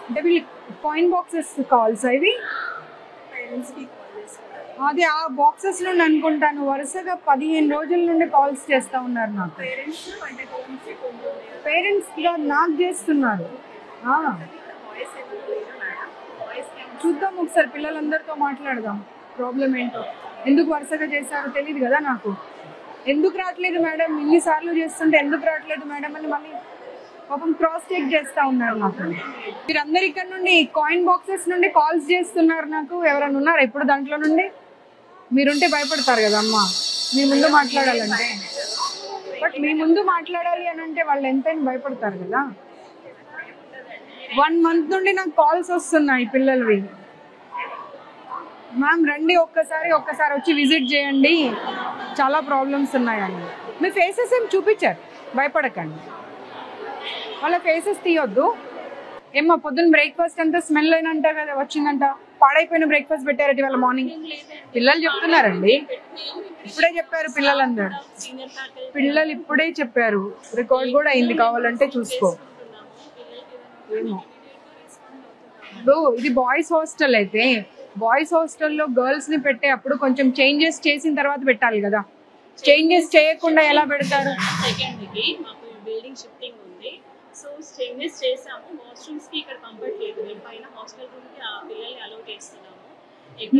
అంటే వీళ్ళు coin boxes కావాల్సా ఇవి? అదే ఆ బాక్సెస్ నుండి అనుకుంటాను వరుసగా 15 రోజుల నుండి కాల్స్ చేస్తూ ఉన్నారు నాకు. పేరెంట్స్ నాకు చేస్తున్నారు. చూద్దాం ఒకసారి, పిల్లలందరితో మాట్లాడదాం ప్రాబ్లం ఏంటో. ఎందుకు వరుసగా చేశారో తెలియదు కదా నాకు. ఎందుకు రావట్లేదు మేడం, ఇన్నిసార్లు చేస్తుంటే ఎందుకు రావట్లేదు మేడం అని మళ్ళీ పాపం క్రాస్ చెక్ చేస్తూ ఉన్నారు నాకు. మీరందరు ఇక్కడ నుండి కాయిన్ బాక్సెస్ నుండి కాల్స్ చేస్తున్నారు నాకు. ఎవరైనా ఉన్నారా ఇప్పుడు దాంట్లో నుండి? మీరుంటే భయపడతారు కదా అమ్మా మీ ముందు మాట్లాడాలంటే. బట్ మీ ముందు మాట్లాడాలి అని అంటే వాళ్ళు ఎంతైనా భయపడతారు కదా. 1 month నుండి నాకు కాల్స్ వస్తున్నాయి పిల్లలవి. మ్యామ్ రండి ఒక్కసారి వచ్చి విజిట్ చేయండి, చాలా ప్రాబ్లమ్స్ ఉన్నాయని. మీ ఫేసెస్ ఏం చూపించారు, భయపడకండి. వాళ్ళ ఫేసెస్ తీయొద్దు. ఏమ్మా పొద్దున్న బ్రేక్ఫాస్ట్ అంతా స్మెల్ అయినంట కదా వచ్చిందంట, పాడైపోయిన బ్రేక్ఫాస్ట్ పెట్టారట వాళ్ళ మార్నింగ్. పిల్లలు చెప్తున్నారండి, ఇప్పుడే చెప్పారు పిల్లలందరూ. పిల్లలు ఇప్పుడే చెప్పారు, రికార్డ్ కూడా అయింది, కావాలంటే చూసుకో. ఏమో ఇది బాయ్స్ హాస్టల్ అయితే, బాయ్స్ హాస్టల్లో గర్ల్స్ ని పెట్టే అప్పుడు కొంచెం చేంజెస్ చేసిన తర్వాత పెట్టాలి కదా. చేంజెస్ చేయకుండా ఎలా పెడతారు? బిల్డింగ్ షిఫ్టింగ్ ఉంది, సో చేంజెస్ చేసాము. వాష్రూమ్స్ కి ఇక్కడ కంఫర్ట్ లేదు, మేము పైన హాస్టల్ రూమ్ కి ఆ పిల్లల్ని అలౌ చేస్తున్నాము.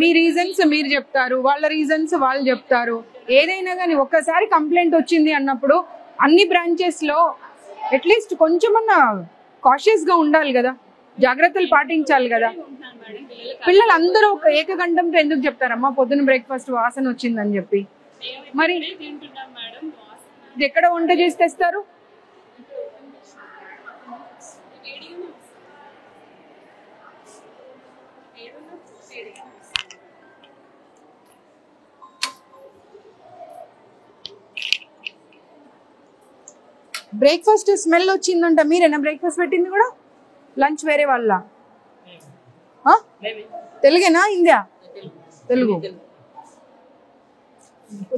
మీ రీజన్స్ మీరు చెప్తారు, వాళ్ళ రీజన్స్ వాళ్ళు చెప్తారు. ఏదైనా కానీ ఒక్కసారి కంప్లైంట్ వచ్చింది అన్నప్పుడు అన్ని బ్రాంచెస్ లో అట్లీస్ట్ కొంచెమన్నా కాషియస్ గా ఉండాలి కదా, జాగ్రత్తలు పాటించాలి కదా. పిల్లలు అందరూ ఒక ఏకగంఠంతో ఎందుకు చెప్తారమ్మా పొద్దున్న బ్రేక్ఫాస్ట్ వాసన వచ్చిందని చెప్పి? మరి ఇది ఎక్కడ వంట చేసి తెస్తారు? బ్రేక్ఫాస్ట్ స్మెల్ వచ్చిందంట, మీరేనా బ్రేక్ఫాస్ట్ పెట్టింది కూడా? లంచ్ వేరే వాళ్ళ? తెలుగేనా हिंदी? तेलुगु।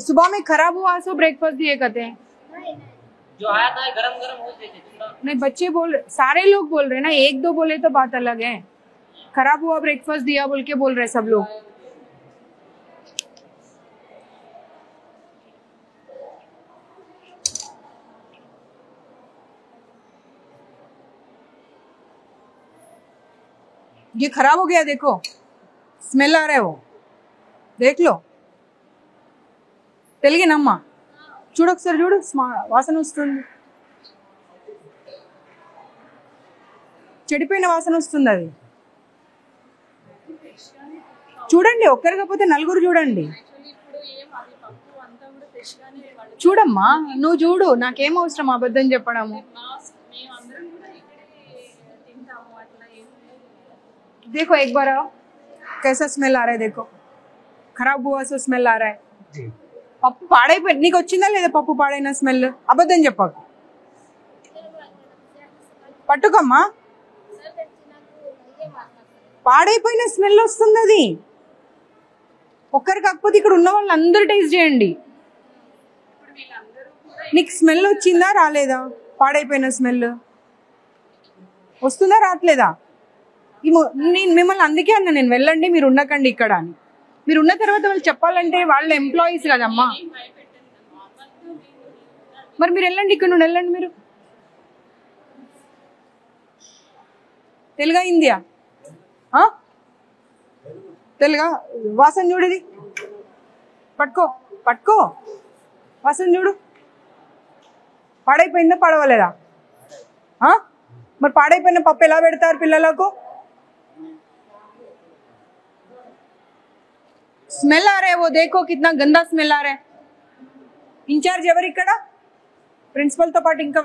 सुबह में खराब हुआ सो ब्रेकफास्ट दिए कहते हैं, जो आया था गरम गरम हो देते। नहीं बच्चे बोल, सारे लोग बोल रहे ना, 1-2 बोले तो बात अलग है। खराब हुआ ब्रेकफास्ट दिया बोल के बोल रहे सब लोग। ये खराब हो गया, देखो स्मेल आ रहा है, वो देख लो। తెలుగేనమ్మా? చూడు ఒకసారి, చూడు వాసన వస్తుంది, చెడిపోయిన వాసన వస్తుంది. అది చూడండి, ఒక్కరు కాకపోతే నలుగురు చూడండి. చూడమ్మా నువ్వు చూడు, నాకేం అవసరం అబద్ధం చెప్పడము. देखो एक बार आओ, कैसा स्मेल आ रहा है, देखो खराब हुआ सो स्मेल आ रहा है. పప్పు పాడైపోయి నీకు వచ్చిందా లేదా? పప్పు పాడైన స్మెల్, అబద్ధం చెప్పకు. పట్టుకమ్మా, పాడైపోయిన స్మెల్ వస్తుంది. అది ఒక్కరు కాకపోతే ఇక్కడ ఉన్న వాళ్ళు అందరూ టేస్ట్ చేయండి. నీకు స్మెల్ వచ్చిందా రాలేదా? పాడైపోయిన స్మెల్ వస్తుందా రావట్లేదా? నేను మిమ్మల్ని అందుకే అన్నా, నేను వెళ్ళండి మీరు ఉండకండి ఇక్కడ అని. మీరు ఉన్న తర్వాత వాళ్ళు చెప్పాలంటే వాళ్ళ ఎంప్లాయీస్ కదమ్మా. మరి మీరు వెళ్ళండి, ఇక్కడ నుండి వెళ్ళండి. మీరు తెలుగా హిందీయా? తెలుగా? వాసన చూడది, పట్టుకో పట్టుకో, వాసన చూడు. పాడైపోయిందా పాడవలేదా? మరి పాడైపోయిన పప్పు ఎలా పెడతారు పిల్లలకు? స్మెల్ आ रहा है, वो देखो कितना गंदा स्मेल आ रहा है. ఇన్ఛార్జ్ ఎవరు ఇక్కడ? ప్రిన్సిపల్ తో పాటు ఇంకా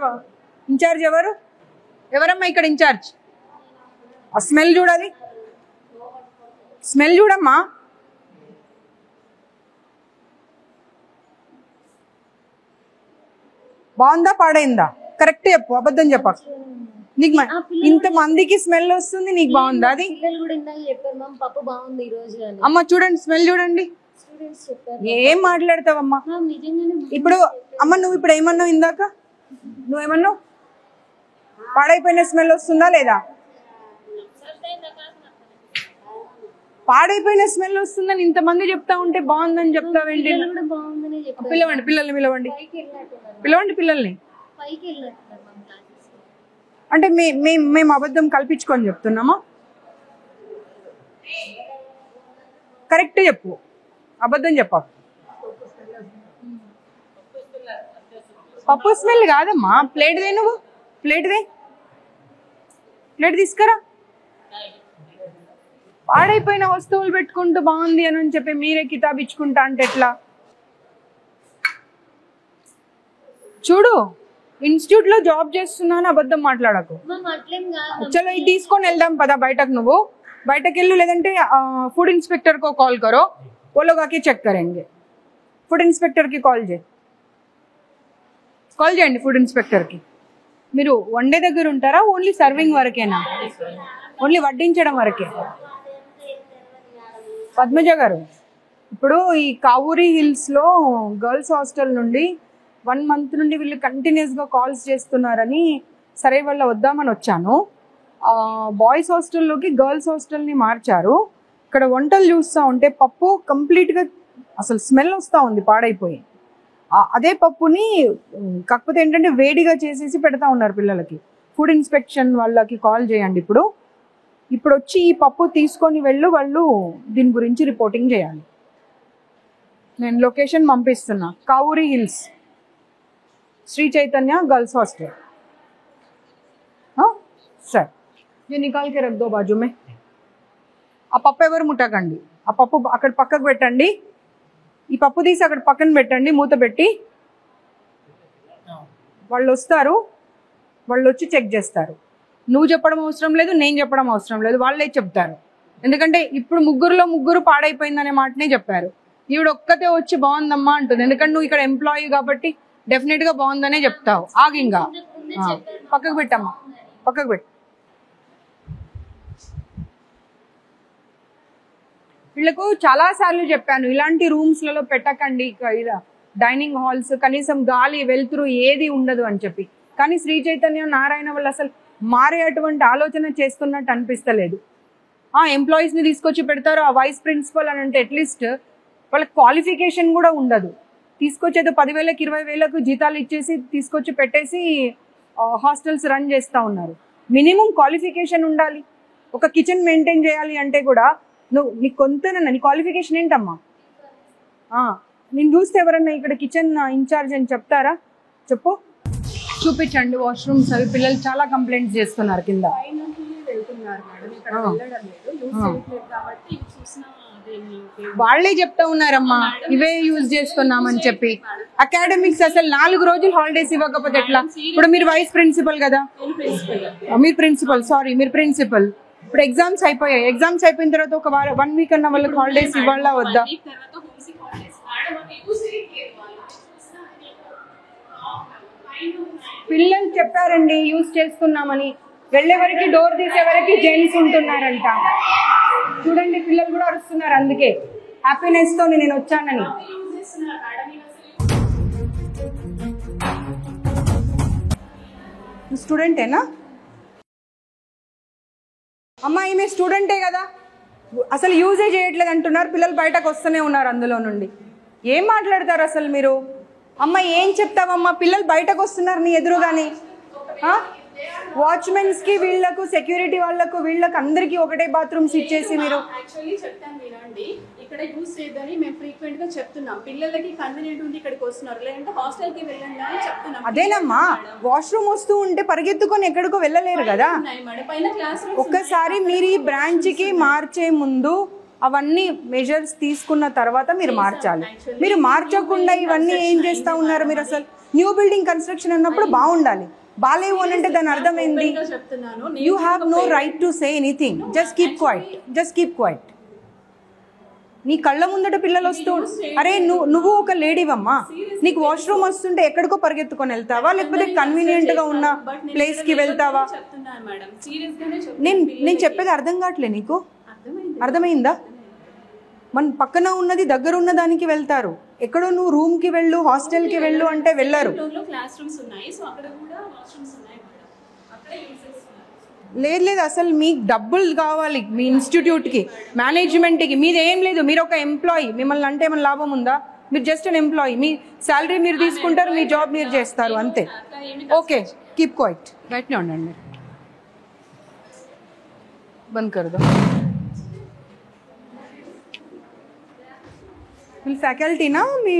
ఇన్ఛార్జ్ ఎవరు? ఎవరమ్మా ఇక్కడ ఇన్ఛార్జ్? ఆ స్మెల్ చూడాలి, స్మెల్ చూడమ్మా. బాగుందా పాడైందా? కరెక్ట్ చెప్పు, అబద్ధం చెప్పకు. నీకు ఇంత మందికి స్మెల్ వస్తుంది, నీకు బాగుందా? అది అమ్మ చూడండి, స్మెల్ చూడండి. ఏం మాట్లాడతావమ్మా ఇప్పుడు? అమ్మ నువ్వు ఇప్పుడు ఏమన్నావు ఇందాక? నువ్వేమన్నావు? పాడైపోయిన స్మెల్ వస్తుందా లేదా? పాడైపోయిన స్మెల్ వస్తుందని ఇంతమంది చెప్తా ఉంటే బాగుందని చెప్తావేంటి? పిలవండి, పిల్లల్ని పిలవండి, పిలవండి పిల్లల్ని. అంటే మేము అబద్ధం కల్పించుకొని చెప్తున్నామా? కరెక్ట్ చెప్పు, అబద్ధం చెప్పు. పప్పు స్మెల్ కాదమ్మా. ప్లేట్ దే, నువ్వు ప్లేట్ దే, ప్లేట్ తీసుకురా. పాడైపోయిన వస్తువులు పెట్టుకుంటూ బాగుంది అని చెప్పి మీరే కితాబ్ ఇచ్చుకుంటా అంటే ఎట్లా? చూడు, ఇన్స్టిట్యూట్ లో జాబ్ చేస్తున్నాను, అబద్ధం మాట్లాడకు. చలో ఇది తీసుకొని వెళ్దాం పదా బయటకు. నువ్వు బయటకు వెళ్ళు, లేదంటే ఫుడ్ ఇన్స్पेक्टर को कॉल करो, वो लोग आके चेक करेंगे. ఫుడ్ ఇన్స్పెక్టర్ కి కాల్ చేయండి ఫుడ్ ఇన్స్పెక్టర్ కి. మీరు వన్ డే దగ్గర ఉంటారా? ఓన్లీ సర్వింగ్ వరకేనా? ఓన్లీ వడ్డించడం వరకే? పద్మజ గారు, ఇప్పుడు ఈ కావూరి హిల్స్ లో గర్ల్స్ హాస్టల్ నుండి 1 month నుండి వీళ్ళు కంటిన్యూస్ గా కాల్స్ చేస్తున్నారని సరే వాళ్ళ వద్దామని వచ్చాను. బాయ్స్ హాస్టల్లోకి గర్ల్స్ హాస్టల్ని మార్చారు. ఇక్కడ వంటలు చూస్తూ ఉంటే పప్పు కంప్లీట్గా అసలు స్మెల్ వస్తూ ఉంది, పాడైపోయి. అదే పప్పుని కాకపోతే ఏంటంటే వేడిగా చేసేసి పెడతా ఉన్నారు పిల్లలకి. ఫుడ్ ఇన్స్పెక్షన్ వాళ్ళకి కాల్ చేయండి. ఇప్పుడు వచ్చి ఈ పప్పు తీసుకొని వాళ్ళు దీని గురించి రిపోర్టింగ్ చేయాలి. నేను లొకేషన్ పంపిస్తున్నా. Kavuri hills, Sri Chaitanya girls hostel. సరే, ये निकाल के रख दो बाजू में. ఆ పప్పు ఎవరు ముట్టకండి. ఆ పప్పు అక్కడ పక్కకు పెట్టండి. ఈ పప్పు తీసి అక్కడ పక్కన పెట్టండి, మూత పెట్టి. వాళ్ళు వస్తారు, వాళ్ళు వచ్చి చెక్ చేస్తారు. నువ్వు చెప్పడం అవసరం లేదు, నేను చెప్పడం అవసరం లేదు, వాళ్ళే చెప్తారు. ఎందుకంటే ఇప్పుడు ముగ్గురు పాడైపోయిందనే మాటనే చెప్పారు. ఈవిడ ఒక్కతే వచ్చి బాగుందమ్మా అంటుంది. ఎందుకంటే నువ్వు ఇక్కడ ఎంప్లాయీ కాబట్టి డెఫినెట్ గా బాగుందనే చెప్తావు. ఆగింగా పక్కకు పెట్టమ్మా, పక్కకు పెట్టు. వీళ్ళకు చాలా సార్లు చెప్పాను, ఇలాంటి రూమ్స్లలో పెట్టకండి, డైనింగ్ హాల్స్ కనీసం గాలి వెలుతురు ఏది ఉండదు అని చెప్పి. కానీ శ్రీ చైతన్య నారాయణ వాళ్ళు అసలు మారే అటువంటి ఆలోచన చేస్తున్నట్టు అనిపిస్తలేదు. ఎంప్లాయీస్ని తీసుకొచ్చి పెడతారు. ఆ వైస్ ప్రిన్సిపల్ అని అంటే అట్లీస్ట్ వాళ్ళకి క్వాలిఫికేషన్ కూడా ఉండదు. తీసుకొచ్చేదో 10,000కి 20,000కు జీతాలు ఇచ్చేసి తీసుకొచ్చి పెట్టేసి హాస్టల్స్ రన్ చేస్తూ ఉన్నారు. మినిమం క్వాలిఫికేషన్ ఉండాలి. ఒక కిచెన్ మెయింటైన్ చేయాలి అంటే కూడా నీకు కొంతేనన్నా, నీ క్వాలిఫికేషన్ ఏంటమ్మా? నేను చూస్తే ఎవరన్నా ఇక్కడ కిచెన్ ఇన్ఛార్జ్ అని చెప్తారా? చెప్పు, చూపించండి వాష్రూమ్స్. అవి పిల్లలు చాలా కంప్లైంట్స్ చేస్తున్నారు కింద. వాళ్ళే చెప్తా ఉన్నారమ్మా, ఇవే యూజ్ చేస్తున్నామని చెప్పి. అకాడమిక్స్ అసలు 4 రోజులు హాలిడేస్ ఇవ్వకపోతే ఎట్లా? ఇప్పుడు మీరు వైస్ ప్రిన్సిపల్ కదా, మీరు ప్రిన్సిపల్. ఇప్పుడు ఎగ్జామ్స్ అయిపోయాయి. ఎగ్జామ్స్ అయిపోయిన తర్వాత ఒక 1 వీక్ అన్న వాళ్ళకి హాలిడేస్ ఇవ్వాలా వద్దా? పిల్లలు చెప్పారండి యూజ్ చేస్తున్నామని. వెళ్లే వరకు డోర్ తీసే వరకు జెంట్స్ ఉంటున్నారంట. చూడండి, పిల్లలు కూడా అరుస్తున్నారు. అందుకే హ్యాపీనెస్ తో నేను వచ్చానని. స్టూడెంటేనా అమ్మా? ఈమె స్టూడెంటే కదా, అసలు యూజే చేయట్లేదు అంటున్నారు. పిల్లలు బయటకు వస్తూనే ఉన్నారు అందులో నుండి. ఏం మాట్లాడతారు అసలు మీరు? అమ్మ ఏం చెప్తావమ్మా? పిల్లలు బయటకు వస్తున్నారు నీ ఎదురుగాని. వాచ్మెన్స్ కి, వీళ్ళకు, సెక్యూరిటీ వాళ్ళకు, వీళ్ళకి అందరికి ఒకటే బాత్రూమ్స్ ఇచ్చేసి మీరు. యాక్చువల్లీ చెప్తాను వినండి, ఇక్కడ యూజ్ చేయదని మేము ఫ్రీక్వెంట్ గా చెప్తున్నాం. పిల్లలకి కన్వీనియంట్ ఉంది ఇక్కడికి వస్తున్నారు, లేదంటే హాస్టల్ కి వెళ్ళండి అని చెప్తున్నాం. అదేనమ్మా, వాష్రూమ్ వస్తూ ఉంటే పరిగెత్తుకొని ఎక్కడికో వెళ్ళలేరు కదా. ఒక్కసారి మీరు ఈ బ్రాంచ్ కి మార్చే ముందు అవన్నీ మెజర్స్ తీసుకున్న తర్వాత మీరు మార్చాలి. మీరు మార్చకుండా ఇవన్నీ ఏం చేస్తా ఉన్నారు మీరు? అసలు న్యూ బిల్డింగ్ కన్స్ట్రక్షన్ అన్నప్పుడు బాగుండాలి, బాలేవు అని అంటే దాని అర్థం ఏంది? You have no right to say anything. Just keep quiet. నీ కళ్ళ ముందట పిల్లలు వస్తూ, అరే నువ్వు ఒక లేడీవమ్మా, నీకు వాష్రూమ్ వస్తుంటే ఎక్కడికో పరిగెత్తుకొని వెళ్తావా, లేకపోతే కన్వీనియంట్ గా ఉన్న ప్లేస్ కి వెళ్తావా? నేను చెప్పేది అర్థం కావట్లే నీకు? అర్థమైందా? మన పక్కన ఉన్నది దగ్గర ఉన్న దానికి వెళ్తారు. ఎక్కడో నువ్వు రూమ్ కి వెళ్ళు, హాస్టల్ కి వెళ్ళు అంటే వెళ్ళరు. లేదు లేదు, అసలు మీకు డబ్బులు కావాలి మీ ఇన్స్టిట్యూట్కి, మేనేజ్మెంట్కి. మీది ఏం లేదు, మీరు ఒక ఎంప్లాయీ. మిమ్మల్ని అంటే ఏమైనా లాభం ఉందా? మీరు just an employee. Me salary మీరు తీసుకుంటారు, మీ జాబ్ మీరు చేస్తారు, అంతే. ఓకే, కీప్ క్వైట్, బయటనే ఉండండి మీరు. బంద్ కర్ దో. వీళ్ళు ఫ్యాకల్టీనా మీ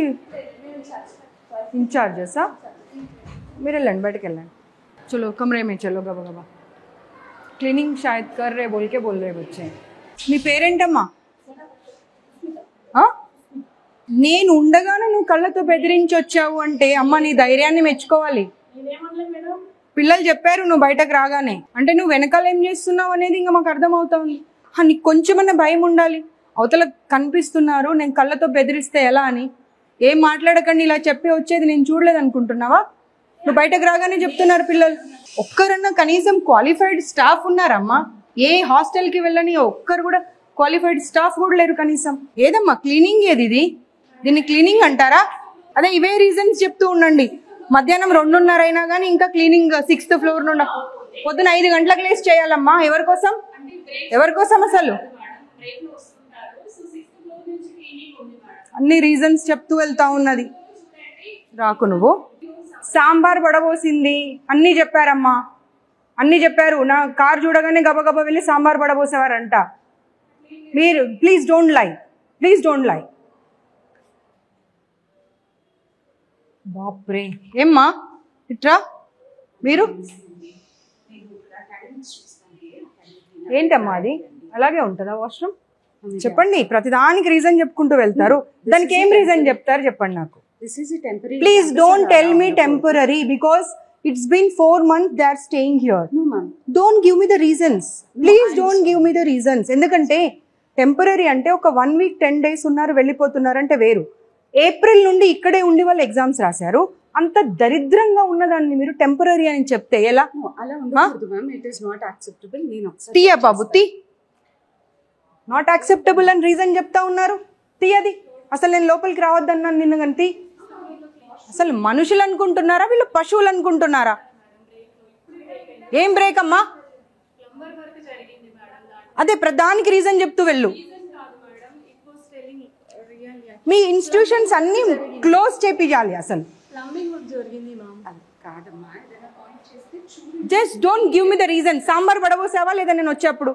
इंचार्जेसा? मेरे వెళ్ళండి, బయటకు వెళ్ళండి. चलो कमरे में चलो गबा गबा. क्लीनिंग शायद कर रहे बोल के बोल रहे बच्चे. మీ పేరేంటమ్మా? నేను ఉండగానే నువ్వు కళ్ళతో బెదిరించి వచ్చావు అంటే అమ్మ నీ ధైర్యాన్ని మెచ్చుకోవాలి. పిల్లలు చెప్పారు నువ్వు బయటకు రాగానే. అంటే నువ్వు వెనకాల ఏం చేస్తున్నావు అనేది ఇంకా మాకు అర్థమవుతుంది. నీకు కొంచెమన్నా భయం ఉండాలి. అవతల కనిపిస్తున్నారు, నేను కళ్ళతో బెదిరిస్తే ఎలా అని. ఏం మాట్లాడకండి ఇలా చెప్పి వచ్చేది నేను చూడలేదు అనుకుంటున్నావా? నువ్వు బయటకు రాగానే చెప్తున్నారు పిల్లలు. ఒక్కరన్నా కనీసం క్వాలిఫైడ్ స్టాఫ్ ఉన్నారమ్మా? ఏ హాస్టల్కి వెళ్ళని ఒక్కరు కూడా క్వాలిఫైడ్ స్టాఫ్ కూడా లేరు కనీసం. ఏదమ్మా క్లీనింగ్ ఏది ఇది? దీన్ని క్లీనింగ్ అంటారా? అదే ఇవే రీజన్స్ చెప్తూ ఉండండి. మధ్యాహ్నం 2:30 అయినా కానీ ఇంకా క్లీనింగ్ 6th ఫ్లోర్ నుండి పొద్దున 5 గంటలకు లేసి చేయాలమ్మా. ఎవరి కోసం? ఎవరి కోసం అసలు? అన్ని రీజన్స్ చెప్తూ వెళ్తా ఉన్నది. రాకు నువ్వు. సాంబార్ పడబోసింది అన్నీ చెప్పారమ్మా, అన్నీ చెప్పారు. నా కార్ చూడగానే గబగబా వెళ్ళి సాంబార్ పడబోసేవారంట. మీరు please don't lie, please don't lie. బాప్రే, ఏమ్మా ఇట్రా. మీరు ఏంటమ్మా అది అలాగే ఉంటుందా వాష్రూమ్? చెప్పండి. ప్రతిదానికి రీజన్ చెప్పుకుంటూ వెళ్తారు. దానికి ఏం రీజన్ చెప్తారు చెప్పండి నాకు. Please don't tell me temporary because it's been 4 months they are staying here. No ma'am, don't give me the reasons. Please don't give me the reasons. ఎందుకంటే టెంపరరీ అంటే ఒక 1 week 10 days ఉన్నారు వెళ్ళిపోతున్నారు అంటే వేరు. ఏప్రిల్ నుండి ఇక్కడే ఉండి వాళ్ళు ఎగ్జామ్స్ రాశారు. అంత దరిద్రంగా ఉన్నదాన్ని మీరు టెంపరరీ అని చెప్తే ఎలా? అలా ఉండకూడదు ma'am. It is not acceptable. నేను తీయ బాబు తీ. నాట్ యాక్సెప్టబుల్ అని రీజన్ చెప్తా ఉన్నారు. తీయది. అసలు నేను లోపలికి రావద్దన్నాను నిన్ను గంతి. అసలు మనుషులు అనుకుంటున్నారా వీళ్ళు పశువులు అనుకుంటున్నారా? ఏం బ్రేక్ అమ్మా? అదే ప్రధానికి రీజన్ చెప్తూ వెళ్ళు. మీ ఇన్స్టిట్యూషన్స్ అన్ని క్లోజ్ చేపియాలి. అసలు just don't give me the reason. Sambar పడబోసావా లేదా నేను వచ్చేప్పుడు?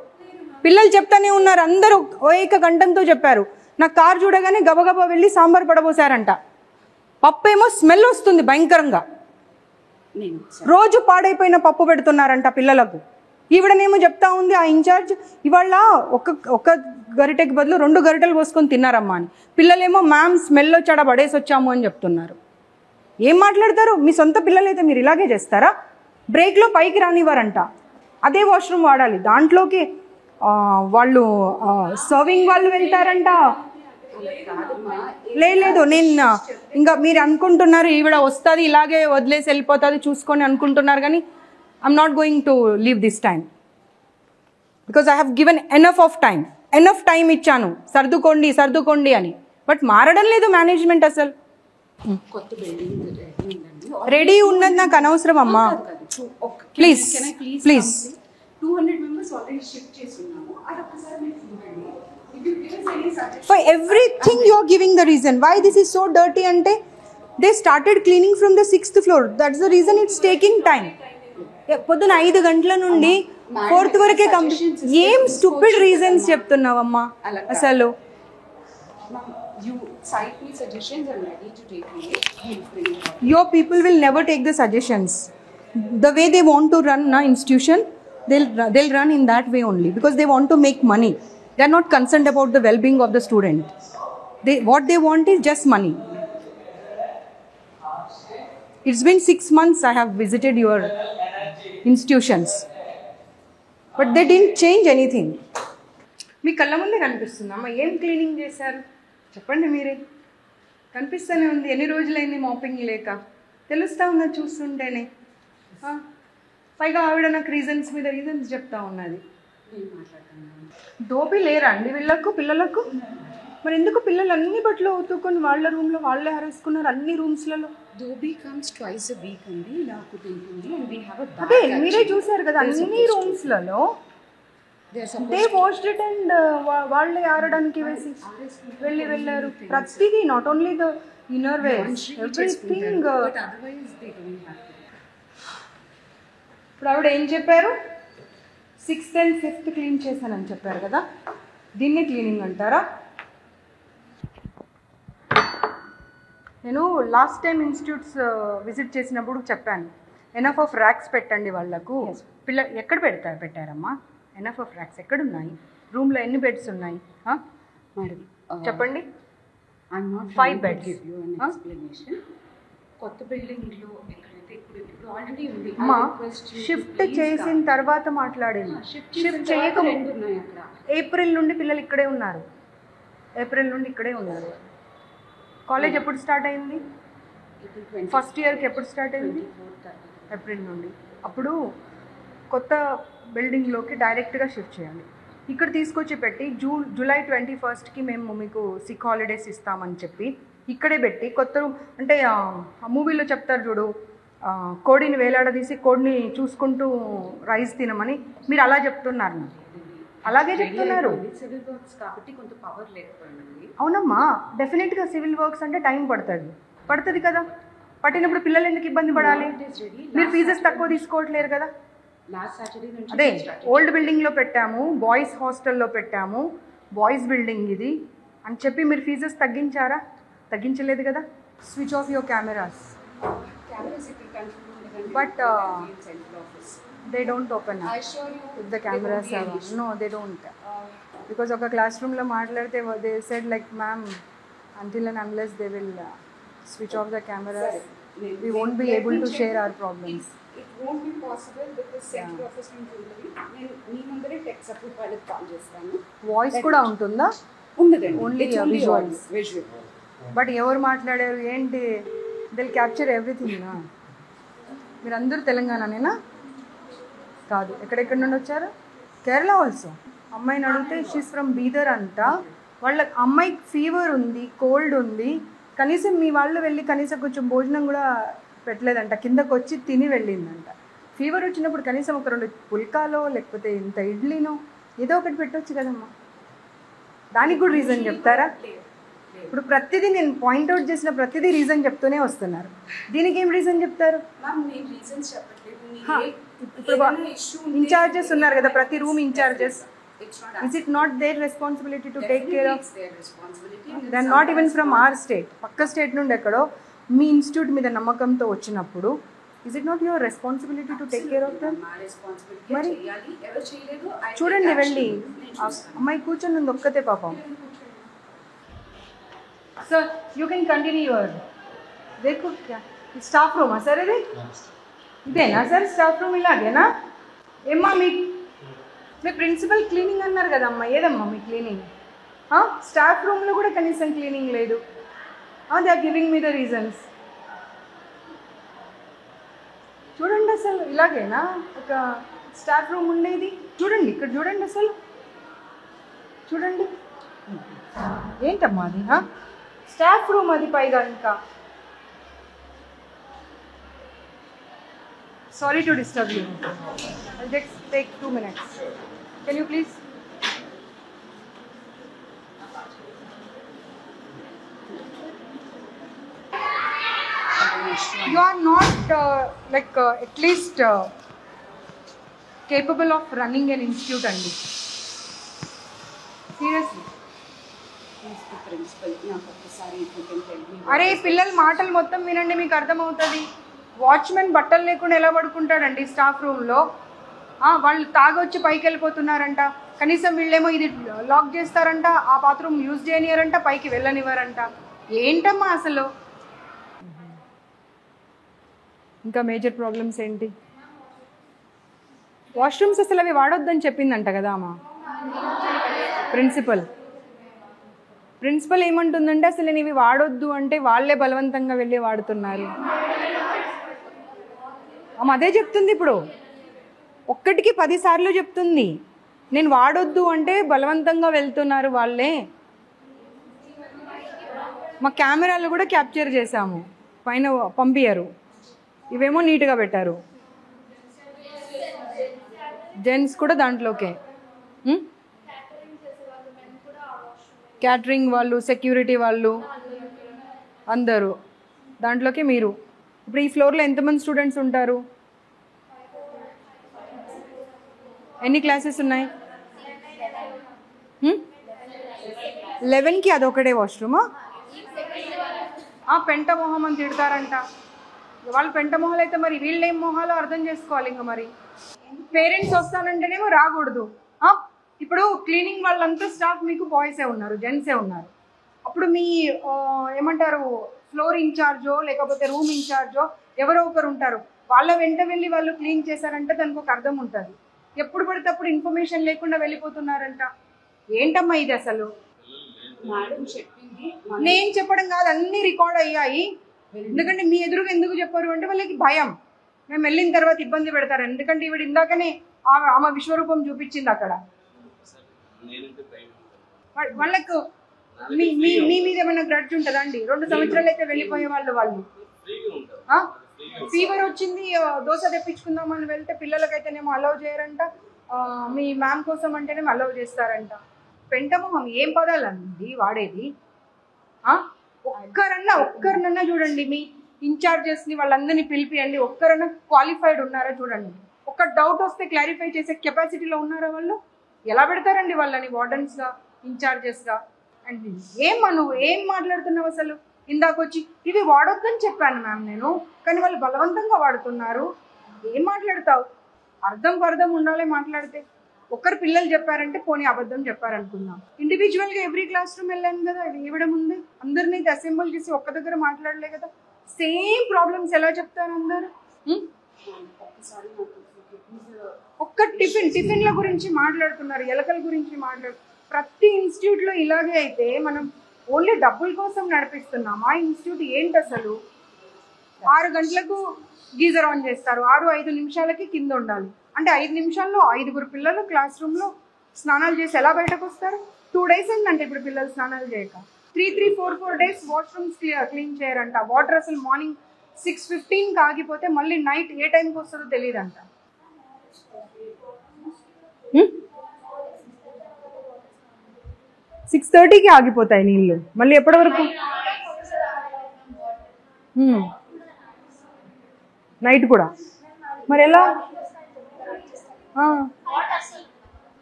పిల్లలు చెప్తానే ఉన్నారు, అందరూ ఏక గంటంతో చెప్పారు. నా కార్ చూడగానే గబగబా వెళ్ళి సాంబార్ పడబోసారంట. పప్పు ఏమో స్మెల్ వస్తుంది భయంకరంగా. రోజు పాడైపోయిన పప్పు పెడుతున్నారంట పిల్లలకు. ఈవిడనేమో చెప్తా ఉంది ఆ ఇన్ఛార్జ్, ఇవాళ ఒక గరిటెకి బదులు 2 గరిటెలు పోసుకొని తిన్నారమ్మా అని. పిల్లలేమో మ్యామ్ స్మెల్ వచ్చాడ పడేసి వచ్చాము అని చెప్తున్నారు. ఏం మాట్లాడతారు? మీ సొంత పిల్లలైతే మీరు ఇలాగే చేస్తారా? బ్రేక్లో పైకి రానివ్వరంట. అదే వాష్రూమ్ వాడాలి. దాంట్లోకి వాళ్ళు సర్వింగ్ వాళ్ళు వెళ్తారంట. లేదు నేను ఇంకా మీరు అనుకుంటున్నారు ఈవిడ వస్తుంది ఇలాగే వదిలేసి వెళ్ళిపోతుంది చూసుకొని అనుకుంటున్నారు, కానీ I'm not going to leave this time because I have given enough time ఇచ్చాను సర్దుకోండి అని. బట్ మారడం లేదు మేనేజ్మెంట్. అసలు రెడీ ఉన్నది నాకు అనవసరం అమ్మా. ప్లీజ్ 200 members already shift చేస్తున్నాము. అదొకసారి మీరు చూడండి. For everything you are giving the reason why this is so dirty ante they started cleaning from the 6th floor. That's the reason it's taking time. పొద్దున 5 గంటల నుండి 4th వరకే complete. ఏం stupid reasons చెప్తున్నావమ్మా అసలు? You cite me suggestions, I'm ready to take it. Your people will never take the suggestions. The way they want to run na institution, they'll run in that way only because they want to make money. They are not concerned about the well-being of the student. What they want is just money. It's been 6 months I have visited your institutions, but they didn't change anything. మీ కళ్ళ ముందే కనిపిస్తుందమ్మా. ఏం cleaning చేశారు చెప్పండి మీరే. కనిపిస్తూనే ఉంది. ఎన్ని రోజులైంది మాపింగ్ లేక? తెలుస్తూ ఉన్నది చూస్తుంటేనే. పైగా ఆవిడ నాకు రీజన్స్ మీద రీజన్స్ చెప్తా ఉన్నది. దోపి లేరా అండి వీళ్ళకు పిల్లలకు? మరి ఎందుకు పిల్లలు అన్ని బట్టలు ఉతుక్కొని వాళ్ళ రూమ్లో వాళ్ళే ఆరేసుకున్నారు అన్ని రూమ్స్లలో? Dhobi comes twice a week only, నాకు తింటుంది, and we have a bag. అదే మీరే చూసారు కదా అన్ని రూమ్స్లలో దే వాష్డ్ ఇట్ అండ్ వాళ్ళే ఆరడానికి వేసి వెళ్ళారు. ప్రతిదీ not only the inner wears everything. But otherwise they don't have to. ఇప్పుడు ఆవిడ ఏం చెప్పారు? 6th and 5th క్లీన్ చేశానని చెప్పారు కదా, దీన్ని క్లీనింగ్ అంటారా? నేను లాస్ట్ టైం ఇన్స్టిట్యూట్స్ విజిట్ చేసినప్పుడు చెప్పాను, ఎనఫ్ ఆఫ్ ర్యాక్స్ పెట్టండి వాళ్ళకు. ఎక్కడ పెట్టారమ్మా ఎనఫ్ ఆఫ్ ర్యాక్స్? ఎక్కడున్నాయి? రూమ్లో ఎన్ని బెడ్స్ ఉన్నాయి Madam, చెప్పండి. I'm not 5 trying to beds. give you an explanation. కొత్త బిల్డింగ్ లో ఎక్కడైతే ఇప్పుడు ఆల్రెడీ ఉంది. అమ్మా షిఫ్ట్ చేసిన తర్వాత మాట్లాడింది. షిఫ్ట్ చేయకముందు ఉన్నాయి అక్కడ. ఏప్రిల్ నుండి పిల్లలు ఇక్కడే ఉన్నారు. కాలేజ్ ఎప్పుడు స్టార్ట్ అయింది? ఫస్ట్ ఇయర్కి ఎప్పుడు స్టార్ట్ అయింది? ఏప్రిల్ నుండి. అప్పుడు కొత్త బిల్డింగ్లోకి డైరెక్ట్గా షిఫ్ట్ చేయాలి. ఇక్కడ తీసుకొచ్చి పెట్టి జూలై 21st మేము మీకు సిక్ హాలిడేస్ ఇస్తామని చెప్పి ఇక్కడే పెట్టి కొత్త రూమ్ అంటే ఆ మూవీలో చెప్తారు చూడు, కోడిని వేలాడదీసి కోడిని చూసుకుంటూ రైస్ తినమని, మీరు అలా చెప్తున్నారు నాకు. అలాగే చెప్తున్నారు. సివిల్ వర్క్స్ కాబట్టి కొంత పవర్ లేకపోయింది. అవునమ్మా, డెఫినెట్గా సివిల్ వర్క్స్ అంటే టైం పడుతుంది కదా. పట్టినప్పుడు పిల్లలు ఎందుకు ఇబ్బంది పడాలి? మీరు ఫీజెస్ తక్కువ తీసుకోవట్లేరు కదా. లాస్ట్ సాటర్డే నుంచి అదే ఓల్డ్ బిల్డింగ్లో పెట్టాము, బాయ్స్ హాస్టల్లో పెట్టాము, బాయ్స్ బిల్డింగ్ ఇది అని చెప్పి మీరు ఫీజెస్ తగ్గించారా? తగ్గించలేదు కదా. Switch off your cameras. But they don't open if the cameras no they don't. Because ఒక క్లాస్ రూమ్లో మాట్లాడితే they said like ma'am until and unless they will switch off the cameras we won't be able to share our problems. It won't be possible because central office నుంచి ఉంటుంది. నేను మీ ముందరే tech support వాళ్ళకి call చేస్తాను. Voice కూడా ఉంటుందా? ఉండదండి, ఓన్లీ విజువల్స్. బట్ ఎవరు మాట్లాడారు ఏంటి? దిల్ క్యాప్చర్ ఎవ్రీథింగ్. మీరు అందరూ తెలంగాణనేనా? కాదు. ఎక్కడెక్కడి నుండి వచ్చారు? కేరళ ఆల్సో. అమ్మాయిని అడిగితే షీస్ ఫ్రమ్ బీదర్ అంట. వాళ్ళ అమ్మాయికి ఫీవర్ ఉంది, కోల్డ్ ఉంది, కనీసం మీ వాళ్ళు వెళ్ళి కనీసం కొంచెం భోజనం కూడా పెట్టలేదంట, కిందకు వచ్చి తిని వెళ్ళిందంట. ఫీవర్ వచ్చినప్పుడు కనీసం ఒక 2 పుల్కాలో లేకపోతే ఇంత ఇడ్లీనో ఏదో ఒకటి పెట్టవచ్చు కదమ్మా. దానికి కూడా రీజన్ చెప్తారా? ఇప్పుడు ప్రతిదీ నేను పాయింట్అవుట్ చేసిన ప్రతిదీ రీజన్ చెప్తూనే వస్తున్నారు. దీనికి ఏం రీజన్ చెప్తారు? ఇప్పుడు ఇన్ఛార్జెస్ ఉన్నారు కదా, ప్రతి room in-charges. Is it not their responsibility to take care of? They are not even from our state. పక్క స్టేట్ నుండి ఎక్కడో మీ ఇన్స్టిట్యూట్ మీద నమ్మకంతో వచ్చినప్పుడు is it not your responsibility to take care of them? మరి చూడండి వెళ్ళి అమ్మాయి కూర్చొని ఉంది ఒక్కతే పాపం. Sir you can continue your దేఖో స్టాఫ్ రూమా సార్ ఇది? ఇదేనా సార్ స్టాఫ్ రూమ్? ఇలాగేనా? ఏమ్మా మీ ప్రిన్సిపల్ క్లీనింగ్ అన్నారు కదమ్మా, ఏదమ్మా మీ క్లీనింగ్? స్టాఫ్ రూమ్లో కూడా కనీసం క్లీనింగ్ లేదు. They are giving me the reasons. చూడండి అసలు ఇలాగేనా ఒక స్టాఫ్ రూమ్ ఉండేది? చూడండి ఇక్కడ చూడండి అసలు చూడండి ఏంటమ్మా అది? స్టాఫ్ రూమ్ అది పైగా. ఇంకా sorry to disturb you. I'll just take 2 minutes. Can you please? You are not at least capable of running an institute andi. Seriously. అరే పిల్లల మాటలు మొత్తం వినండి, మీకు అర్థమవుతుంది. వాచ్మెన్ బట్టలు లేకుండా ఎలా పడుకుంటాడండి స్టాఫ్ రూమ్లో? వాళ్ళు తాగొచ్చి పైకి వెళ్ళిపోతున్నారంట, కనీసం వీళ్ళేమో ఇది లాక్ చేస్తారంట, ఆ బాత్రూమ్ యూజ్ చేయనియారంట, పైకి వెళ్ళనివ్వరంట. ఏంటమ్మా అసలు? ఇంకా మేజర్ ప్రాబ్లమ్స్ ఏంటి? వాష్రూమ్స్ అసలు అవి వాడొద్దని చెప్పిందంట కదా అమ్మా ప్రిన్సిపల్ ఏమంటుందంటే అసలు నేను ఇవి వాడొద్దు అంటే వాళ్ళే బలవంతంగా వెళ్ళి వాడుతున్నారు. అదే చెప్తుంది ఇప్పుడు. ఒక్కటికి 10 సార్లు చెప్తుంది. నేను వాడొద్దు అంటే బలవంతంగా వెళ్తున్నారు వాళ్ళే. మా కెమెరాలు కూడా క్యాప్చర్ చేసాము, పైన పంపించారు. ఇవేమో నీట్గా పెట్టారు. జెంట్స్ కూడా దాంట్లోకే, క్యాటరింగ్ వాళ్ళు, సెక్యూరిటీ వాళ్ళు అందరూ దాంట్లోకి. మీరు ఇప్పుడు ఈ ఫ్లోర్లో ఎంతమంది స్టూడెంట్స్ ఉంటారు? ఎన్ని క్లాసెస్ ఉన్నాయి? 11కి అదొకటే వాష్రూమా? పెంట మొహం అని తిడతారంట వాళ్ళు. పెంట మొహాలు అయితే మరి వీళ్ళు ఏం మొహాలో అర్థం చేసుకోవాలి. ఇంకా మరి పేరెంట్స్ వస్తానంటేనేమో రాకూడదు. ఇప్పుడు క్లీనింగ్ వాళ్ళంతా స్టాఫ్ మీకు బాయ్సే ఉన్నారు, జెంట్సే ఉన్నారు. అప్పుడు మీ ఏమంటారు ఫ్లోర్ ఇన్ఛార్జో లేకపోతే రూమ్ ఇన్ఛార్జో ఎవరో ఒకరు ఉంటారు. వాళ్ళ వెంట వెళ్ళి వాళ్ళు క్లీన్ చేశారంటే దానికి ఒక అర్థం ఉంటుంది. ఎప్పుడు పడితే అప్పుడు ఇన్ఫర్మేషన్ లేకుండా వెళ్ళిపోతున్నారంట. ఏంటమ్మా ఇది అసలు? నేను చెప్పడం కాదు, అన్ని రికార్డ్ అయ్యాయి. ఎందుకంటే మీ ఎదురుగా ఎందుకు చెప్పారు అంటే వాళ్ళకి భయం, మేము వెళ్ళిన తర్వాత ఇబ్బంది పెడతారు. ఎందుకంటే ఈవిడ ఇందాకనే ఆమె విశ్వరూపం చూపించింది అక్కడ. వాళ్ళకు మీ మీద ఏమైనా గ్రడ్జ్ ఉంటుందా అండి? 2 సంవత్సరాలు అయితే వెళ్ళిపోయే వాళ్ళు ఫీవర్ వచ్చింది దోశ తెప్పించుకుందామని వెళ్తే పిల్లలకైతేనేమో అలౌ చేయరంట, మీ మ్యామ్ కోసం అంటేనేమో అలౌ చేస్తారంట. పెంటమొహం ఏం పదాలండి వాడేది? ఒక్కరినన్నా చూడండి, మీ ఇన్ఛార్జెస్ని వాళ్ళందరినీ పిలిపియండి, ఒక్కరన్నా క్వాలిఫైడ్ ఉన్నారా చూడండి. ఒక్క డౌట్ వస్తే క్లారిఫై చేసే కెపాసిటీలో ఉన్నారా వాళ్ళు? ఎలా పెడతారండి వాళ్ళని వార్డెన్స్గా, ఇన్ఛార్జెస్గా? అండ్ నువ్వు ఏం మాట్లాడుతున్నావు అసలు? ఇందాకొచ్చి ఇవి వాడొద్దని చెప్పాను మ్యామ్ నేను, కానీ వాళ్ళు బలవంతంగా వాడుతున్నారు. ఏం మాట్లాడతావు? అర్థం ఉండాలి మాట్లాడితే. ఒక్కరు పిల్లలు చెప్పారంటే పోనీ అబద్ధం చెప్పారనుకుందాం. ఇండివిజువల్గా ఎవ్రీ క్లాస్ రూమ్ వెళ్ళాను కదా, ఇవ్వడం ఉంది. అందరినీ అసెంబుల్ చేసి ఒక్క దగ్గర మాట్లాడలే కదా. సేమ్ ప్రాబ్లమ్స్ ఎలా చెప్తారు అందరు? ఒక్క టిఫిన్ల గురించి మాట్లాడుతున్నారు, ఎలకల గురించి ప్రతి ఇన్స్టిట్యూట్లో ఇలాగే అయితే మనం ఓన్లీ డబ్బుల కోసం నడిపిస్తున్నాం. ఆ ఇన్స్టిట్యూట్ ఏంటి అసలు? 6 గంటలకు గీజర్ ఆన్ చేస్తారు, 6-5 నిమిషాలకి కింద ఉండాలి. అంటే 5 నిమిషాల్లో 5 పిల్లలు క్లాస్ రూమ్లో స్నానాలు చేసి ఎలా బయటకు వస్తారు? 2 days అయిందంటే ఇప్పుడు పిల్లలు స్నానాలు చేయక. 3-4 days వాష్రూమ్స్ క్లీన్ చేయరంట. వాటర్ అసలు మార్నింగ్ 6:15కి ఆగిపోతే మళ్ళీ నైట్ ఏ టైంకి వస్తుందో తెలియదంట. 6:30కి ఆగిపోతాయి నీళ్ళు, మళ్ళీ ఎప్పటి వరకు? నైట్ కూడా మరి ఎలా?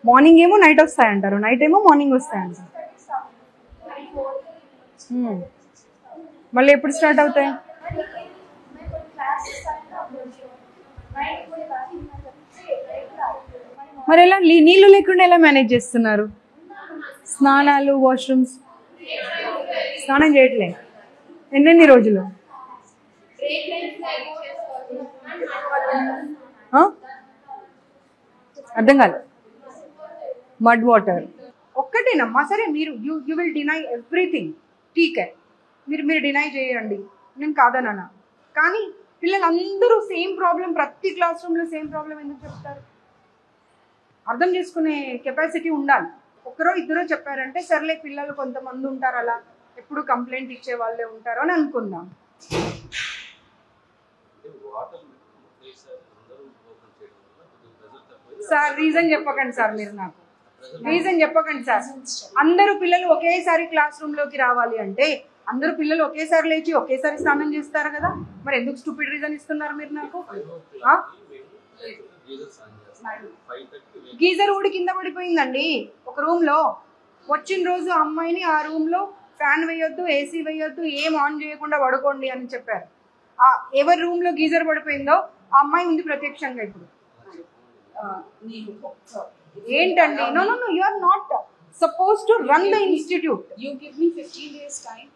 మార్నింగ్ ఏమో నైట్ వస్తాయంటారు, నైట్ ఏమో మార్నింగ్ వస్తాయంటారు. మళ్ళీ ఎప్పుడు స్టార్ట్ అవుతాయి? మరి ఎలా నీళ్ళు లేకుండా ఎలా మేనేజ్ చేస్తున్నారు? స్నానాలు, వాష్రూమ్స్ స్నానం చేయట్లే ఎన్నెన్ని రోజులు? అర్థం కాదు. మడ్ వాటర్ ఒక్కటేనమ్మా. సరే మీరు యూ విల్ డినై ఎవ్రీథింగ్, ఠీకే, మీరు డినై చేయండి, నేను కాదన్నా. కానీ పిల్లలందరూ సేమ్ ప్రాబ్లం, ప్రతి క్లాస్ రూమ్లో సేమ్ ప్రాబ్లం ఎందుకు చెప్తారు? అర్థం చేసుకునే కెపాసిటీ ఉండాలి. ఒకరో ఇద్దరో చెప్పారంటే సర్లే, పిల్లలు కొంతమంది ఉంటారు అలా ఎప్పుడు కంప్లైంట్ ఇచ్చే వాళ్ళే ఉంటారు అని అనుకుందాం. సార్ రీజన్ చెప్పకండి సార్, మీరు నాకు రీజన్ చెప్పకండి సార్. అందరూ పిల్లలు ఒకేసారి క్లాస్ రూమ్లోకి రావాలి అంటే అందరూ పిల్లలు ఒకేసారి లేచి ఒకేసారి స్నానం చేస్తారు కదా, మరి ఎందుకు స్టూపిడ్ రీజన్ ఇస్తున్నారు మీరు నాకు? గీజర్ ఊడి కింద పడిపోయిందండి ఒక రూమ్లో. వచ్చిన రోజు అమ్మాయిని ఆ రూమ్లో ఫ్యాన్ వేయొద్దు, ఏసీ వేయొద్దు, ఏం ఆన్ చేయకుండా పడుకోండి అని చెప్పారు. ఎవరి రూమ్లో గీజర్ పడిపోయిందో ఆ అమ్మాయి ఉంది ప్రత్యక్షంగా. ఇప్పుడు ఏంటండి? No, you are not suppose to run the institute. You give me 15 days time.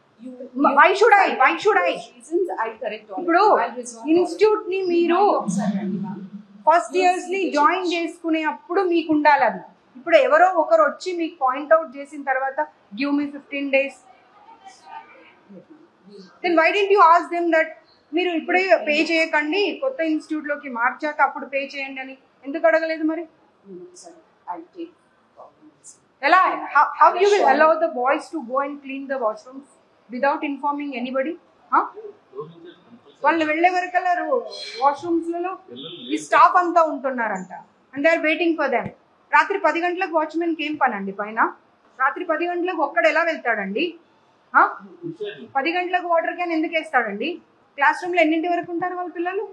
Why should I? Reasons I'll correct all. ఇప్పుడు ఇన్స్టిట్యూట్ ని మీరు ఫస్ట్ ఇయర్స్ ని జాయిన్ చేసుకునే అప్పుడు మీకు ఉండాలి అది. ఇప్పుడు ఎవరో ఒకరు వచ్చి మీకు పాయింట్అవుట్ చేసిన తర్వాత give me 15 days, then why did you ask them that మీరు ఇప్పుడే పే చేయకండి, కొత్త ఇన్స్టిట్యూట్ లోకి మార్చాక అప్పుడు పే చేయండి అని ఎందుకు అడగలేదు? మరి ఎలా? How you will allow the boys to go and clean the washrooms? Without informing anybody? వాళ్ళు వెళ్ళే వరకల్లా వాష్రూమ్స్లలో ఈ స్టాఫ్ అంతా ఉంటున్నారంట and they are waiting for them. రాత్రి 10 గంటలకు వాచ్మెన్కి ఏం పని అండి పైన? రాత్రి 10 గంటలకు ఒక్కడు ఎలా వెళ్తాడండి? 10 గంటలకు వాటర్ క్యాన్ ఎందుకు వేస్తాడండి? క్లాస్ రూమ్లో ఎన్నింటి వరకు ఉంటారు వాళ్ళ పిల్లలు?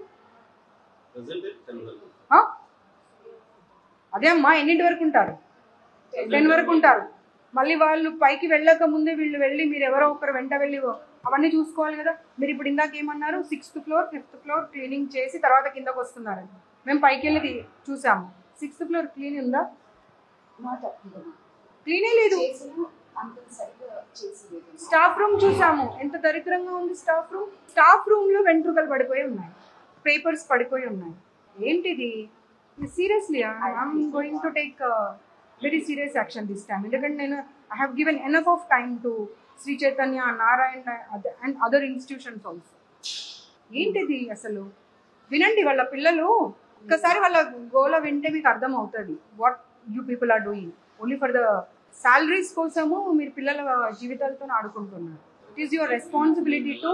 అదే అమ్మా, ఎన్నింటి వరకు ఉంటారు? 10 వరకు ఉంటారు. మళ్ళీ వాళ్ళు పైకి వెళ్ళక ముందే వీళ్ళు వెళ్ళి మీరు ఎవరో ఒకరు వెంట వెళ్ళి అవన్నీ చూసుకోవాలి కదా. మీరు ఇప్పుడు ఇందాక ఏమన్నారు? 6th floor 5th floor cleaning చేసి తర్వాత కిందకు వస్తున్నారండి. మేము పైకి వెళ్ళి చూసాము. 6th ఫ్లోర్ క్లీన్ ఉందా? క్లీనే లేదు. స్టాఫ్ రూమ్ చూసాము, ఎంత దరిద్రంగా ఉంది స్టాఫ్ రూమ్. స్టాఫ్ రూమ్ లో వెంట్రుకలు పడిపోయి ఉన్నాయి, పేపర్స్ పడిపోయి ఉన్నాయి. ఏంటిది? Seriously I'm going to take very serious action this time. ఎందుకంటే నేను I have given enough of time to Sri Chaitanya, Narayana and other institutions also. ఏంటిది అసలు? వినండి, వాళ్ళ పిల్లలు ఒక్కసారి వాళ్ళ గోల వింటే మీకు అర్థం అవుతుంది what you people are doing. Only for the salaries కోసము మీరు పిల్లల జీవితాలతో ఆడుకుంటున్నారు. It is your responsibility to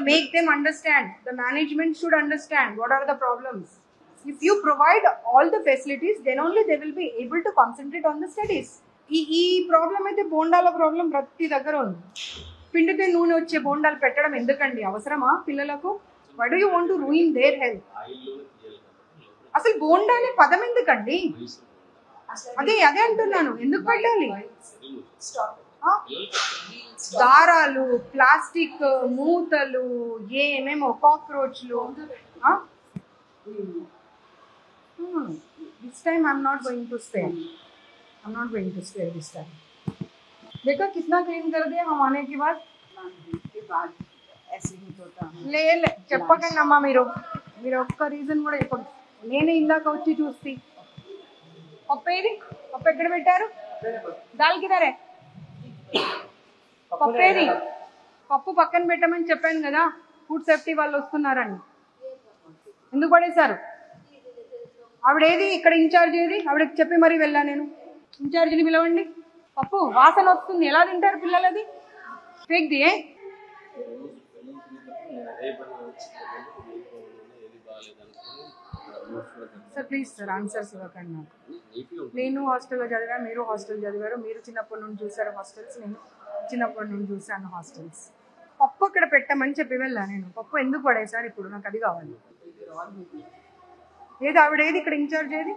make them understand. The management should understand what are the problems. If you provide all the facilities, then only they will be able to concentrate on the studies. ఈ problem అయితే బోండాల problem ప్రతి దగ్గర ఉంది. పిండితే నూనె వచ్చే బోండాలు పెట్టడం ఎందుకండి? అవసరమా పిల్లలకు? Why do you want to ruin their health? అసలు బోండా అనే పదం ఎందుకండి? అదే అంటున్నాను, ఎందుకు పెట్టాలి? దారాలు, ప్లాస్టిక్ మూతలు, ఏమేమో కాక్రోచ్లు. This time I'm not going to spare. I'm not going to spare this time. देखो कितना क्लीन कर दिया हम आने के बाद ऐसे ही होता है. ले చెప్పకండి అమ్మా. మీరు ఒక్క రీజన్ కూడా చెప్పండి. నేనే ఇందాక వచ్చి చూస్తే పప్పు ఏది? పప్పు ఎక్కడ పెట్టారు? దాల్ కిదరే? పప్పు ఏది? పప్పు పక్కన పెట్టమని చెప్పాను కదా, ఫుడ్ సేఫ్టీ వాళ్ళు వస్తున్నారని. ఎందుకు పడేశారు? ఆవిడేది? ఇక్కడ ఇన్ఛార్జ్ ఏది? ఆవిడకి చెప్పి మరీ వెళ్ళా నేను. ఇన్ఛార్జిని పిలవండి. పప్పు వాసన వస్తుంది, ఎలా తింటారు పిల్లలు? అది ఫేక్ దియే. సార్ ప్లీజ్ సార్ ఆన్సర్స్ ఇవ్వకండి నాకు. నేను హాస్టల్లో చదివాను, మీరు హాస్టల్ చదివారు. మీరు చిన్నప్పటి నుండి చూసారు హాస్టల్స్, నేను చిన్నప్పటి నుండి చూసాను హాస్టల్స్. పప్పు అక్కడ పెట్టమని చెప్పి వెళ్ళా నేను. పప్పు ఎందుకు పడేసారు ఇప్పుడు? నాకు అది కావాలి. ఏది ఆవిడేది? ఇక్కడ ఇన్ఛార్జ్ ఏది?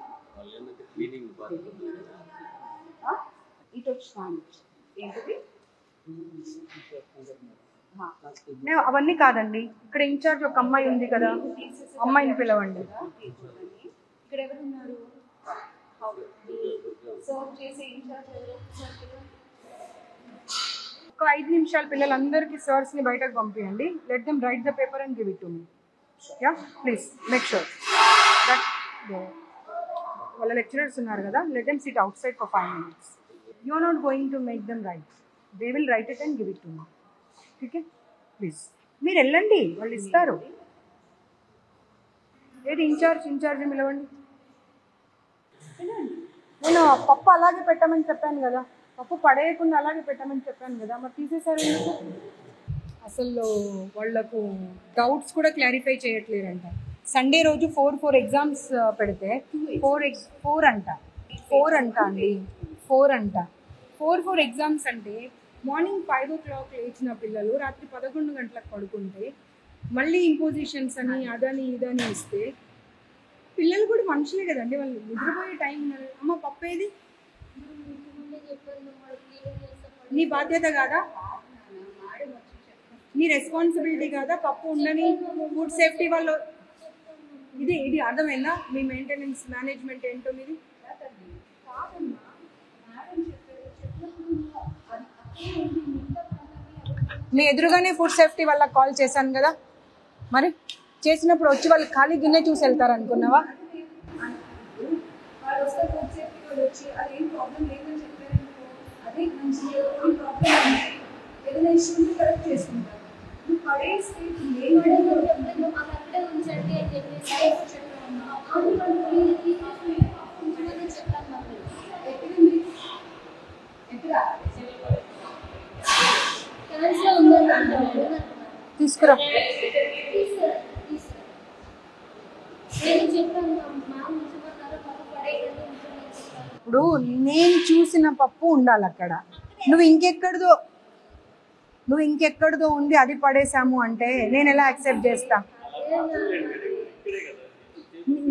అవన్నీ కాదండి, ఇక్కడ ఇన్ఛార్జ్ ఒక అమ్మాయి ఉంది కదా, అమ్మాయిని పిలవండి. ఇక్కడ ఎవరున్నారు? ఒక 5 నిమిషాలు పిల్లలందరికీ సర్స్ ని బయటకు పంపించండి. Let them write the paper and give it to me. Ya please make sure that వాళ్ళ లెక్చరర్స్ ఉన్నారు కదా, let them sit outside for 5 minutes. You are not going to make them write, they will write it and give it to me. Okay please మీరు వెళ్ళండి, వాళ్ళు ఇస్తారు. ఏది incharge పిలవండి. నేను పప్పు అలాగే పెట్టమని చెప్పాను కదా, పప్పు పడేయకుండా అలాగే పెట్టమని చెప్పాను కదా, మరి తీసేసారు ఎందుకు? అసలు వాళ్ళకు డౌట్స్ కూడా క్లారిఫై చేయట్లేదంట. సండే రోజు 4 ఎగ్జామ్స్ పెడితే 4 అంట అండి, 4 ఎగ్జామ్స్ అంటే మార్నింగ్ 5 o'clock లేచిన పిల్లలు రాత్రి 11 గంటలకు పడుకుంటే మళ్ళీ ఇంపోజిషన్స్ అని అదని ఇదని ఇస్తే పిల్లలు కూడా మనుషులే కదండి, వాళ్ళు నిద్రపోయే టైం ఉన్నారు. అమ్మ పప్పు ఏది? నీ బాధ్యత కాదా? నీ రెస్పాన్సిబిలిటీ కాదా? పప్పు ఉండని ఫుడ్ సేఫ్టీ వాళ్ళు. ఇది అర్థమైందా? మీ మెయింటెనెన్స్ మేనేజ్మెంట్ ఏంటో మీది. నీ ఎదురుగానే ఫుడ్ సేఫ్టీ వాళ్ళకి కాల్ చేశాను కదా, మరి చేసినప్పుడు వచ్చి వాళ్ళు ఖాళీ గిన్నె చూసి వెళ్తారు అనుకున్నావా? తీసుకురా. ఇప్పుడు నేను చూసిన పప్పు ఉండాలి అక్కడ. నువ్వు ఇంకెక్కడిదో ఉంది అది పడేసాము అంటే నేను ఎలా యాక్సెప్ట్ చేస్తా?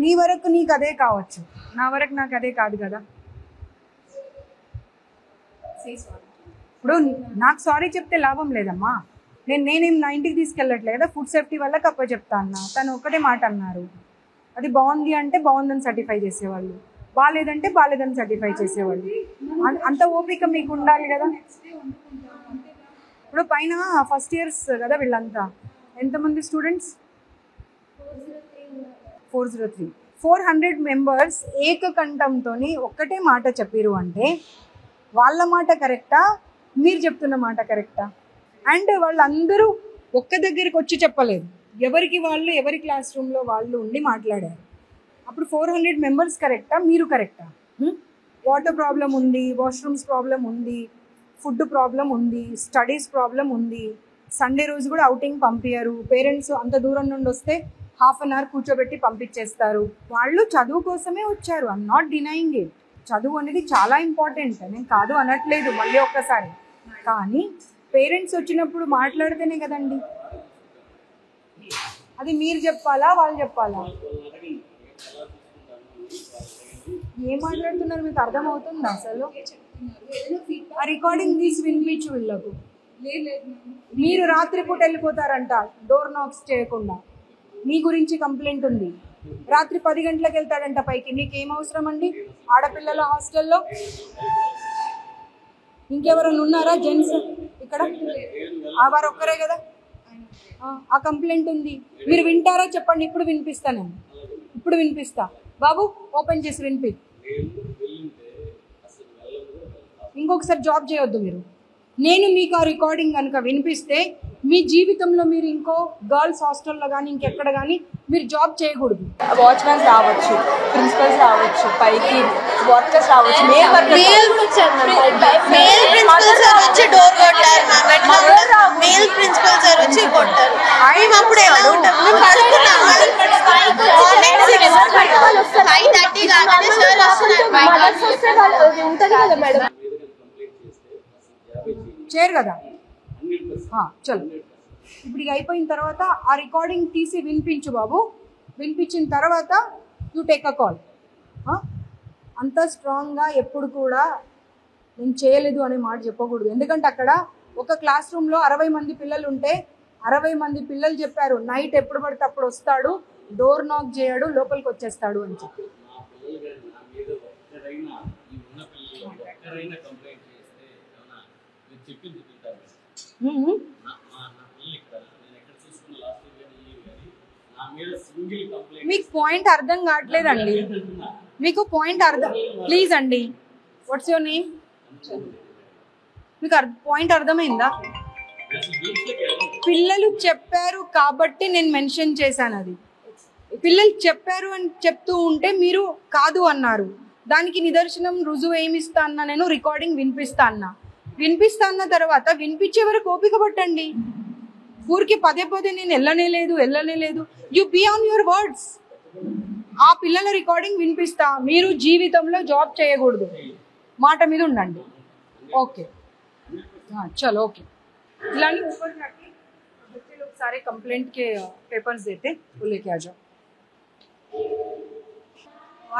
నీ వరకు నీకు అదే కావచ్చు, నా వరకు నాకు అదే కాదు కదా. ఇప్పుడు నాకు సారీ చెప్తే లాభం లేదమ్మా. నేనేం నా ఇంటికి తీసుకెళ్ళట్లేదు, ఫుడ్ సేఫ్టీ వల్ల కప్ప చెప్తా అన్నా. తను ఒక్కటే మాట అన్నారు, అది బాగుంది అంటే బాగుందని సర్టిఫై చేసేవాళ్ళు, బాగాలేదంటే బాగాలేదని సర్టిఫై చేసేవాళ్ళు. అంత ఓపిక మీకు ఉండాలి కదా. ఇప్పుడు పైన ఫస్ట్ ఇయర్స్ కదా వీళ్ళంతా. ఎంతమంది స్టూడెంట్స్? 403. 400 మెంబర్స్ ఏకకంఠంతో ఒక్కటే మాట చెప్పారు అంటే వాళ్ళ మాట కరెక్టా, మీరు చెప్తున్న మాట కరెక్టా? అండ్ వాళ్ళందరూ ఒక్క దగ్గరికి వచ్చి చెప్పలేదు, ఎవరికి వాళ్ళు ఎవరి క్లాస్ రూమ్లో వాళ్ళు ఉండి మాట్లాడారు. అప్పుడు 400 మెంబర్స్ కరెక్టా, మీరు కరెక్టా? వాటర్ ప్రాబ్లం ఉంది, వాష్రూమ్స్ ప్రాబ్లం ఉంది, ఫుడ్ ప్రాబ్లం ఉంది, స్టడీస్ ప్రాబ్లం ఉంది. సండే రోజు కూడా అవుటింగ్ పంపించారు. పేరెంట్స్ అంత దూరం నుండి వస్తే ½ అన్ అవర్ కూర్చోబెట్టి పంపించేస్తారు. వాళ్ళు చదువు కోసమే వచ్చారు. I'm not denying it. చదువు అనేది చాలా ఇంపార్టెంట్, నేను కాదు అనట్లేదు మళ్ళీ ఒక్కసారి. కానీ పేరెంట్స్ వచ్చినప్పుడు మాట్లాడితేనే కదండి. అది మీరు చెప్పాలా, వాళ్ళు చెప్పాలా? ఏం మాట్లాడుతున్నారు మీకు అర్థమవుతుందా అసలు? ఆ రికార్డింగ్ తీసి వినిపించు వీళ్ళకు. మీరు రాత్రిపూట వెళ్ళిపోతారంట డోర్ నాక్స్ చేయకుండా. మీ గురించి కంప్లైంట్ ఉంది. రాత్రి 10 గంటలకు వెళ్తాడంట పైకి. నీకేం అవసరం అండి ఆడపిల్లల హాస్టల్లో? ఇంకెవరైనా ఉన్నారా జెంట్స్ ఇక్కడ? వారు ఒక్కరే కదా. ఆ కంప్లైంట్ ఉంది. మీరు వింటారా చెప్పండి, ఇప్పుడు వినిపిస్తా. నేను ఇప్పుడు వినిపిస్తా. బాబు ఓపెన్ చేసి వినిపి. ఇంకొకసారి జాబ్ చేయొద్దు మీరు. నేను మీకు ఆ రికార్డింగ్ కనుక వినిపిస్తే మీ జీవితంలో మీరు ఇంకో గర్ల్స్ హాస్టల్లో కానీ ఇంకెక్కడ కానీ మీరు జాబ్ చేయకూడదు. వాచ్మెన్స్ రావచ్చు, ప్రిన్సిపల్స్ రావచ్చు, పైకి వర్కర్స్ రావచ్చు. చేయరు కదా. చలో ఇప్పుడు ఇక అయిపోయిన తర్వాత ఆ రికార్డింగ్ తీసి వినిపించు బాబు. వినిపించిన తర్వాత యూ టేక్ అ కాల్. అంత స్ట్రాంగ్గా ఎప్పుడు కూడా నేను చేయలేదు అనే మాట చెప్పకూడదు. ఎందుకంటే అక్కడ ఒక క్లాస్ రూమ్లో 60 మంది పిల్లలు ఉంటే 60 మంది పిల్లలు చెప్పారు నైట్ ఎప్పుడు పడితే అప్పుడు వస్తాడు, డోర్ నాక్ చేయడు, లోపలికి వచ్చేస్తాడు అని చెప్పి. మీకు పాయింట్ అర్థం కావట్లేదండి. మీకు పాయింట్ అర్థం ప్లీజ్ అండి. What's your name? మీకు పాయింట్ అర్థమైందా? పిల్లలు చెప్పారు కాబట్టి నేను మెన్షన్ చేశాను. అది పిల్లలు చెప్పారు అని చెప్తూ ఉంటే మీరు కాదు అన్నారు. దానికి నిదర్శనం రుజువు ఏమి ఇస్తా అన్నా, నేను రికార్డింగ్ వినిపిస్తా అన్న తర్వాత వినిపించే వరకు ఓపిక పట్టండి. ఊరికి పదే నేను వెళ్ళనే లేదు. You be on your words. ఆ పిల్లల రికార్డింగ్ వినిపిస్తా. మీరు జీవితంలో జాబ్ చేయకూడదు, మాట మీద ఉండండి. ఓకే चलो ओके. इलानी ऊपर जाके बच्चे लोग सारे कंप्लेंट के पेपर्स देते, वो लेके आ जाओ.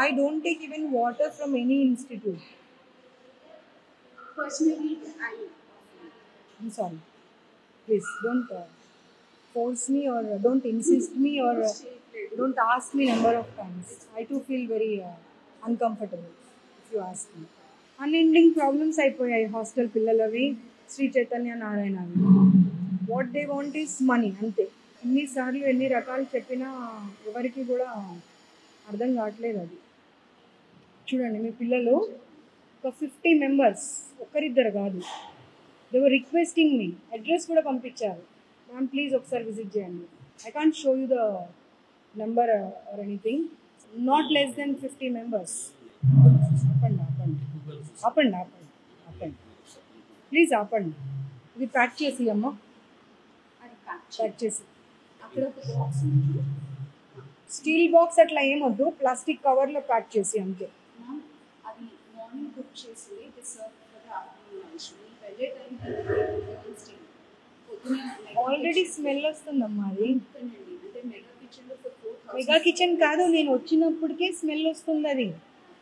I don't take even water from any institute. Personally, I'm sorry. Please don't force me or don't insist me or don't ask me number of times. I too feel very uncomfortable if you ask me. Unending problems అయిపోయాయి hostel పిల్లలవి, Sri Chaitanya Narayana. What they want is money, అంతే. ఎన్నిసార్లు ఎన్ని రకాలు చెప్పినా ఎవరికి కూడా అర్థం కావట్లేదు అది. చూడండి మీ పిల్లలు ఒక 50 మెంబర్స్, ఒక్కరిద్దరు కాదు. They were requesting me, address కూడా పంపించారు. మ్యామ్ ప్లీజ్ ఒకసారి విజిట్ చేయండి. I can't show you the number or anything. Not less than 50 members. ఆపండి ప్లీజ్ ఆపండి. ఇది ప్యాక్ చేసి అమ్మా. ప్యాక్ చేసి. అక్కడ ఒక బాక్స్ ఉంది. స్టీల్ బాక్స్ అట్లా ఏమొద్దు, ప్లాస్టిక్ కవర్లో ప్యాక్ చేసి అంతే. మ్యామ్ అది మార్నింగ్ కుక్ చేసి serve for the afternoon lunch. మీరు వెళ్ళే టైంకి పొద్దునే ఆల్రెడీ స్మెల్ వస్తుందమ్మా అది. అంటే మెగా కిచెన్లో ఫర్ 4,000. మెగా కిచెన్ కాదు, నేను వచ్చినప్పటికే స్మెల్ వస్తుంది అది.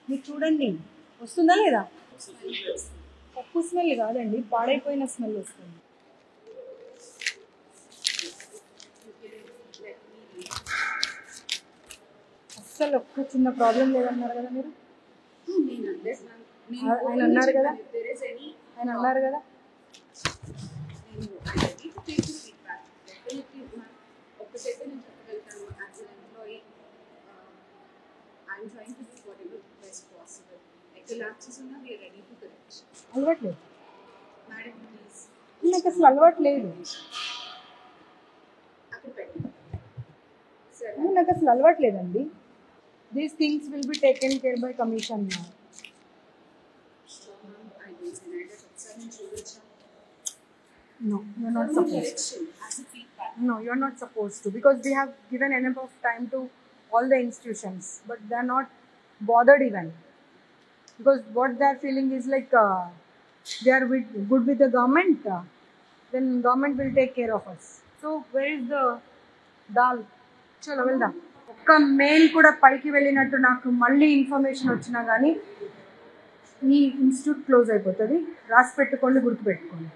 మీరు చూడండి వస్తుందా లేదా? పప్పు స్మెల్ కాదండి, పాడైపోయిన స్మెల్ వస్తుంది. అస్సలు ఒక్క చిన్న ప్రాబ్లం లేదన్నారు కదా మీరు. ఆయన అన్నారు కదా, ఆయన అన్నారు కదా. ఒక్కటైతే నేను చెప్పగలుగుతాను, as an employee I'm trying to do whatever best possible. ఎక్కడ ల్యాప్సెస్ ఉన్నా వీఆర్ రెడీ టు కరెక్ట్. అలవాట్లేదు మేడం ప్లీజ్ నాకు అసలు అలవాట్లేదు. అక్కడ పెట్టండి. సరే నాకు అసలు అలవాట్లేదండి. These things will be taken care by commission. No, you're not supposed to. as a feedback. No, you're not supposed to, because we have given enough of time to all the institutions, but they're not bothered even. Because what they're feeling is like they are good with the government, then government will take care of us. So where is the dal? Chalo వెళ్దాం. ఒక్క mail కూడా పైకి వెళ్ళినట్టు నాకు మళ్ళీ information వచ్చినా కానీ ఈ ఇన్స్టిట్యూట్ క్లోజ్ అయిపోతుంది. రాసి పెట్టుకోండి, గుర్తుపెట్టుకోండి.